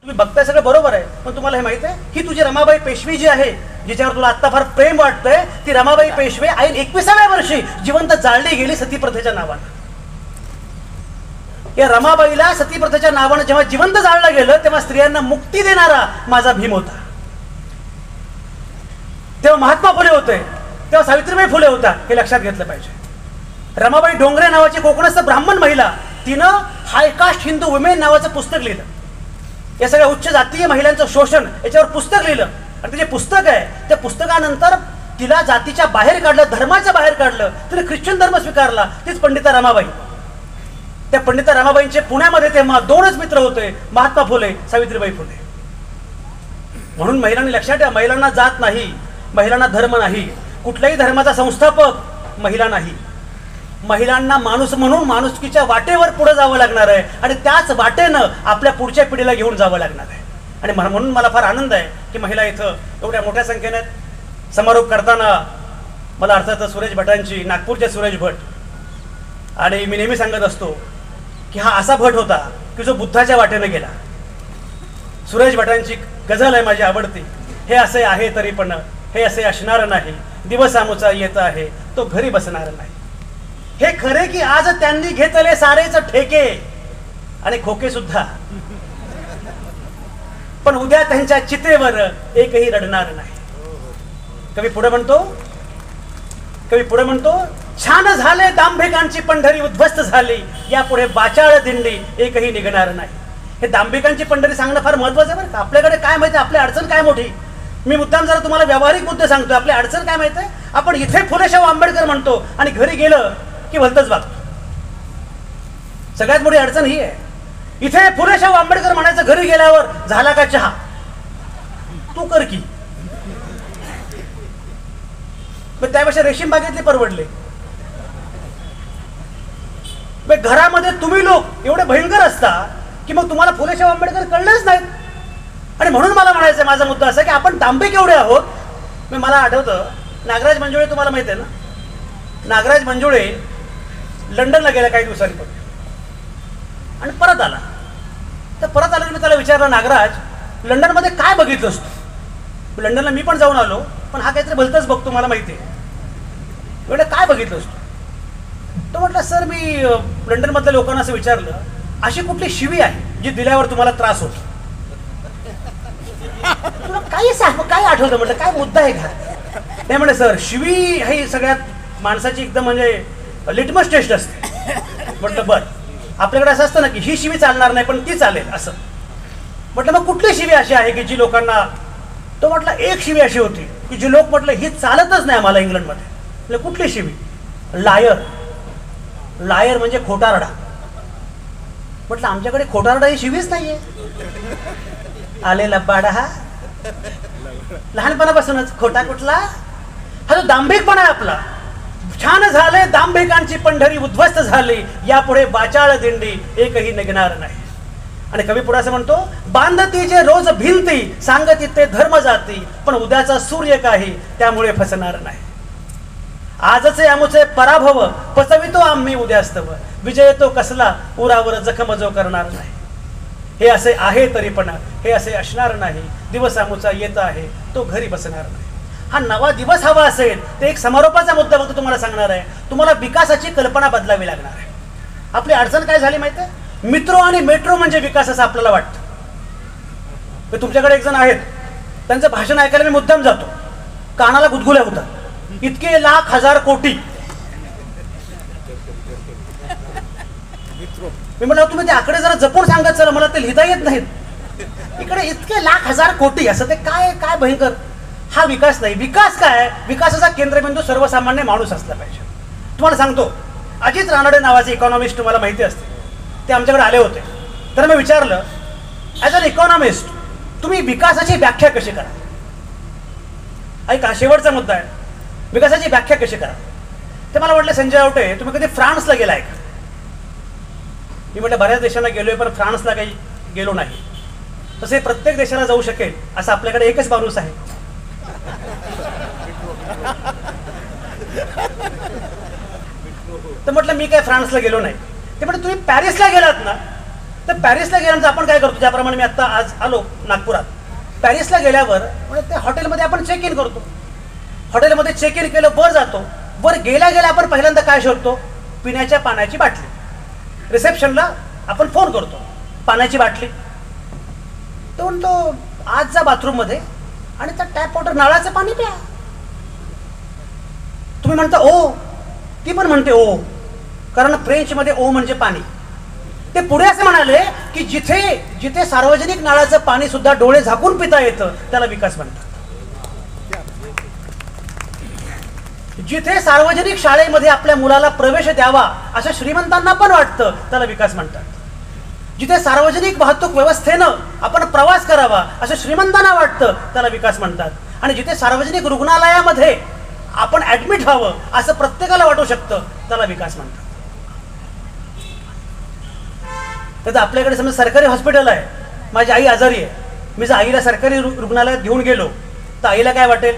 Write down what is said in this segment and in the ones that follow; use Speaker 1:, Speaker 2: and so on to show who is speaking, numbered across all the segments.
Speaker 1: तुम्ही बघताय सगळं बरोबर आहे, पण तुम्हाला हे माहित आहे ही तुझी रमाबाई पेशवी जी आहे, जिच्यावर तुला आता फार प्रेम वाटतंय, ती रमाबाई पेशवे ऐन 21व्या वर्षी जिवंत जाळली गेली सतीप्रथेच्या नावानं. या रमाबाईला सतीप्रथेच्या नावानं जेव्हा जिवंत जाळलं गेलं तेव्हा स्त्रियांना मुक्ती देणारा माझा भीम होता. तेव्हा महात्मा फुले होते, तेव्हा सावित्रीबाई फुले होता, हे लक्षात घेतलं पाहिजे. रमाबाई डोंगरे नावाची कोकणस्थ ब्राह्मण महिला, तिनं हायकास्ट हिंदू वुमेन नावाचं पुस्तक लिहिलं. या सगळ्या उच्च जातीय महिलांचं शोषण याच्यावर पुस्तक लिहिलं. आणि ते जे पुस्तक आहे त्या पुस्तकानंतर तिला जातीच्या बाहेर काढलं, धर्माच्या बाहेर काढलं, तिने ख्रिश्चन धर्म स्वीकारला. तीच पंडिता रमाबाई. त्या पंडिता रमाबाईंचे पुण्यामध्ये तेव्हा दोनच मित्र होते, महात्मा फुले, सावित्रीबाई फुले. म्हणून महिलांनी लक्षात ठेवा, महिलांना जात नाही, महिलांना धर्म नाही, कुठल्याही धर्माचा संस्थापक महिला नाही. महिलांना माणूस म्हणून माणुसकीच्या वाटेवर पुढे जावं लागणार आहे आणि त्याच वाटेनं आपल्या पुढच्या पिढीला घेऊन जावं लागणार आहे. आणि म्हणून मला फार आनंद आहे की महिला इथं एवढ्या मोठ्या संख्येने समारोप करताना मला अर्थात सुरेश भटांची, नागपूरचे सुरेश भट. आणि मी नेहमी सांगत असतो की हा असा भट होता की जो बुद्धाच्या वाटेनं गेला. सुरेश भटांची गझल आहे माझी आवडती, हे असे आहे तरी पण हे असे असणार नाही, दिवस आमुचा येत आहे तो घरी बसणार नाही. हे खरे की आज त्यांनी घेतले सारेच ठेके आणि खोके सुद्धा, पण उद्या त्यांच्या चितेवर एकही रडणार नाही. कवी पुढे म्हणतो छान झाले दांभिकांची पंढरी उद्ध्वस्त झाली, यापुढे बाचाळ दिंडी एकही निघणार नाही. हे दांभिकांची पंढरी सांगणं फार महत्वाचं आहे बरं का. आपल्याकडे काय माहिती, आपली अडचण काय मोठी. मी मुद्दाम जरा तुम्हाला व्यावहारिक मुद्दे सांगतोय. आपली अडचण काय माहिती आहे, आपण इथे फुले शाहू आंबेडकर म्हणतो आणि घरी गेलं की भलतच वागतो. सगळ्यात मोठी अडचण ही आहे. इथे फुले शाहू आंबेडकर म्हणायचं, घरी गेल्यावर झाला का चहा, तू कर की. मग त्यापेक्षा रेशीम बागेतले परवडले. घरामध्ये तुम्ही लोक एवढे भयंकर असता की मग तुम्हाला फुले शाहू आंबेडकर कळलेच नाहीत. आणि म्हणून मला म्हणायचं, माझा मुद्दा असा की आपण दांभिक एवढे आहोत. मी मला आठवतं नागराज मंजुळे, तुम्हाला माहिती आहे ना, नागराज मंजुळे लंडनला गेला काही दिवसांपूर्वी आणि परत आला. तर परत आल्यावर मी त्याला विचारलं, नागराज लंडनमध्ये काय बघितलंस तू? लंडनला मी पण जाऊन आलो, पण हा काहीतरी भलतंच बघतो, मला माहिती आहे. एवढं काय बघितलंस तू? तो म्हटलं, सर मी लंडनमधल्या लोकांना असं विचारलं, अशी कुठली शिवी आहे जी दिल्यावर तुम्हाला त्रास होतो? तुला काही सांग, काय आठवतं? म्हटलं काय मुद्दा आहे का? नाही म्हणे, सर शिवी ही सगळ्यात माणसाची एकदम म्हणजे लिटमस टेस्ट असते. म्हटलं बरं, आपल्याकडे असं असतं ना की ही शिवी चालणार नाही पण ती चालेल असं. म्हटलं मग कुठली शिवी अशी आहे की जी लोकांना? तो म्हटलं एक शिवी अशी होती की जी लोक म्हटलं ही चालतच नाही आम्हाला इंग्लंडमध्ये. म्हटलं कुठली शिवी? लायर. लायर म्हणजे खोटारडा. म्हटलं आमच्याकडे खोटारडा ही शिवीच नाहीये. आले लबाडा, हा लहानपणापासूनच खोटा कुठला, हा जो दांभिकपणा आहे आपला. छान झाले दांभिकांची पंढरी उद्ध्वस्त झाली, यापुढे बाचाळ दिंडी एकही निघणार नाही. आणि कवी पुढे असं म्हणतो, बांधती जे रोज भिंती सांगती ते धर्म जाती, पण उद्याचा सूर्य काही त्यामुळे फसणार नाही. आजचे आमुचे पराभव पचवितो आम्ही उद्यास्तव, विजय तो कसला उरावर जखम जो करणार नाही. हे असे आहे तरी पण हे असे असणार नाही, दिवस आमुचा येत आहे तो घरी बसणार नाही. हा नवा दिवस हवा असेल ते एक समारोपाचा मुद्दा फक्त तुम्हाला सांगणार आहे. तुम्हाला विकासाची कल्पना बदलावी लागणार आहे. आपली अडचण काय झाली माहिती आहे? मित्रो आणि मेट्रो म्हणजे विकास असं आपल्याला वाटतं. तुमच्याकडे एक जण आहेत, त्यांचं भाषण ऐकायला मी मुद्दाम जातो, कानाला गुदगुल्या होतात. इतके लाख हजार कोटी. मी म्हटलं तुम्ही ते आकडे जरा जपून सांगत चला, मला ते लिहिता येत नाहीत. इकडे इतके लाख हजार कोटी असं ते काय काय भयंकर. हा विकास नाही. विकास काय? विकासाचा केंद्रबिंदू सर्वसामान्य माणूस असला पाहिजे. तुम्हाला सांगतो, अजित रानडे नावाचे इकॉनॉमिस्ट तुम्हाला माहिती असते, ते आमच्याकडे आले होते. तर मी विचारलं, ॲज अन इकॉनॉमिस्ट तुम्ही विकासाची व्याख्या कशी करा? ऐका, शेवटचा मुद्दा आहे, विकासाची व्याख्या कशी करा? ते मला म्हटलं, संजय आवटे तुम्ही कधी फ्रान्सला गेलाय का? मी म्हटलं बऱ्याच देशांना गेलोय पण फ्रान्सला काही गेलो नाही. तसे प्रत्येक देशाला जाऊ शकेल असं आपल्याकडे एकच माणूस आहे. तर म्हटलं मी काय फ्रान्सला गेलो नाही. ते म्हटलं तुम्ही पॅरिसला गेलात ना, तर पॅरिसला गेल्यानंतर आपण काय करतो, ज्याप्रमाणे मी आता आज आलो नागपुरात, पॅरिसला गेल्यावर म्हणजे ते हॉटेलमध्ये आपण चेक इन करतो. हॉटेलमध्ये चेक इन केलं, वर जातो. वर गेल्या गेल्या आपण पहिल्यांदा काय शोधतो, पिण्याच्या पाण्याची बाटली. रिसेप्शनला आपण फोन करतो, पाण्याची बाटली. तो म्हणतो आज जा बाथरूममध्ये आणि त्या टॅप वॉटर नळाचं पाणी प्या. तुम्ही म्हणता ओ, ती पण म्हणते ओ, कारण फ्रेंचमध्ये ओ म्हणजे पाणी. ते पुढे असे म्हणाले की जिथे जिथे सार्वजनिक नळाचं पाणी सुद्धा डोळे झाकून पिता येतं त्याला विकास म्हणतात. जिथे सार्वजनिक शाळेमध्ये आपल्या मुलाला प्रवेश द्यावा असं श्रीमंतांना पण वाटतं त्याला विकास म्हणतात. जिथे सार्वजनिक वाहतूक व्यवस्थेनं आपण प्रवास करावा असं श्रीमंतांना वाटतं त्याला विकास म्हणतात. आणि जिथे सार्वजनिक रुग्णालयामध्ये आपण ऍडमिट व्हावं असं प्रत्येकाला वाटू शकतं त्याला विकास म्हणतात. तर आपल्याकडे समजा सरकारी हॉस्पिटल आहे, माझी आई आजारी आहे, मी जर आईला सरकारी रुग्णालयात घेऊन गेलो तर आईला काय वाटेल,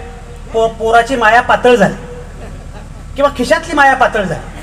Speaker 1: पोराची माया पातळ झाली किंवा खिशातली माया पातळ झाली.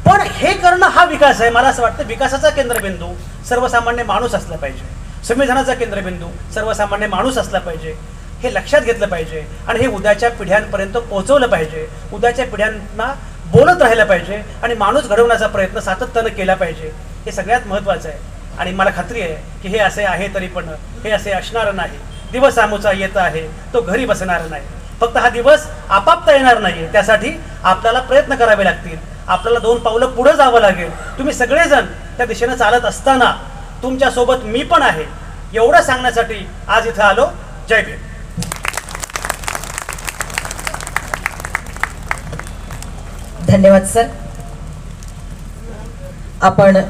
Speaker 1: पण हे करणं हा विकास आहे. मला असं वाटतं विकासाचा केंद्रबिंदू सर्वसामान्य माणूस असला पाहिजे, संविधानाचा केंद्रबिंदू सर्वसामान्य माणूस असला पाहिजे. हे लक्षात घेतलं पाहिजे आणि हे उद्याच्या पिढ्यांपर्यंत पोहोचवलं पाहिजे. उद्याच्या पिढ्यांना बोलत राहिलं पाहिजे आणि माणूस घडवण्याचा प्रयत्न सातत्यानं केला पाहिजे. हे सगळ्यात महत्त्वाचं आहे. आणि मला खात्री आहे की हे असे आहे तरी पण हे असे असणार नाही. दिवस आमोचा येत आहे तो घरी बसणार नाही. फक्त हा दिवस आपापता येणार नाही, त्यासाठी आपल्याला प्रयत्न करावे लागतील. आपल्याला 2 पावलं पुढे जावं लागेल. तुम्ही सगळेजण त्या दिशेनं चालत असताना तुमच्यासोबत मी पण आहे एवढं सांगण्यासाठी आज इथं आलो. जय भीम.
Speaker 2: धन्यवाद सर. आपण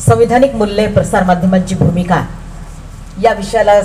Speaker 2: संविधानिक मूल्ये प्रसार माध्यमांची भूमिका या विषयाला